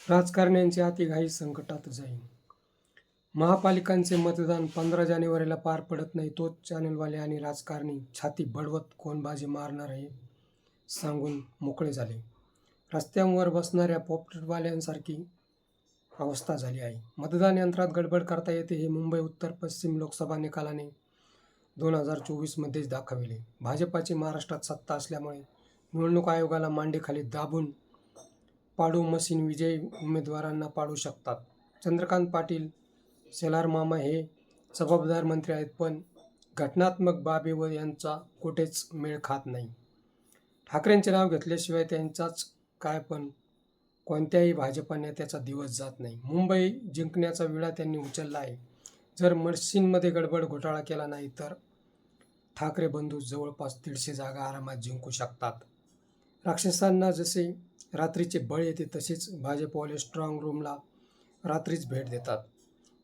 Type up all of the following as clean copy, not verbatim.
राजकारण्यांची अतिघाई संकटात जाईल. महापालिकांचे मतदान 15 जानेवारीला पार पडत नाही, तोच चॅनलवाले आणि राजकारणी छाती बडवत कोण बाजी मारणार हे सांगून मोकळे झाले. रस्त्यांवर बसणाऱ्या पोपटवाल्यांसारखी अवस्था झाली आहे. मतदान यंत्रात गडबड करता येते हे मुंबई उत्तर पश्चिम लोकसभा निकालाने 2024 मध्येच दाखविले. भाजपाची महाराष्ट्रात सत्ता असल्यामुळे निवडणूक आयोगाला मांडीखाली दाबून पाडू मशीन विजयी उमेदवारांना पाडू शकतात. चंद्रकांत पाटील, शेलारमामा हे जबाबदार मंत्री आहेत, पण घटनात्मक बाबीवर यांचा कुठेच मेळ खात नाही. ठाकरेंचे नाव घेतल्याशिवाय त्यांचाच काय, पण कोणत्याही भाजपा नेत्याचा दिवस जात नाही. मुंबई जिंकण्याचा विडा त्यांनी उचलला आहे. जर मशीनमध्ये गडबड घोटाळा केला नाही तर ठाकरे बंधू जवळपास 150 जागा आरामात जिंकू शकतात. राक्षसांना जसे रात्रीचे बळ येते तसेच भाजपवाले स्ट्रॉंग रूमला रात्रीच भेट देतात.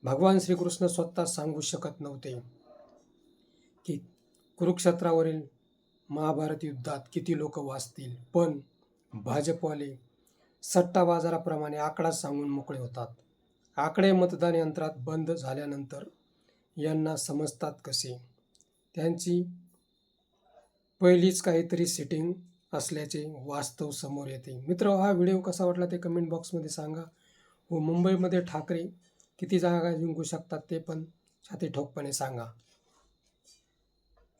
भगवान श्रीकृष्ण स्वतः सांगू शकत नव्हते की कुरुक्षेत्रावरील महाभारत युद्धात किती लोक वाचतील, पण भाजपवाले सट्टा बाजाराप्रमाणे आकडा सांगून मोकळे होतात. आकडे मतदान यंत्रात बंद झाल्यानंतर यांना समजतात कसे? त्यांची पहिलीच काहीतरी सेटिंग असल्याचे वास्तव समोर येते. मित्र, हा व्हिडिओ कसा वाटला ते कमेंट बॉक्समध्ये सांगा. व मुंबईमध्ये ठाकरे किती जागा जिंकू शकतात ते पण छाती ठोकपणे सांगा.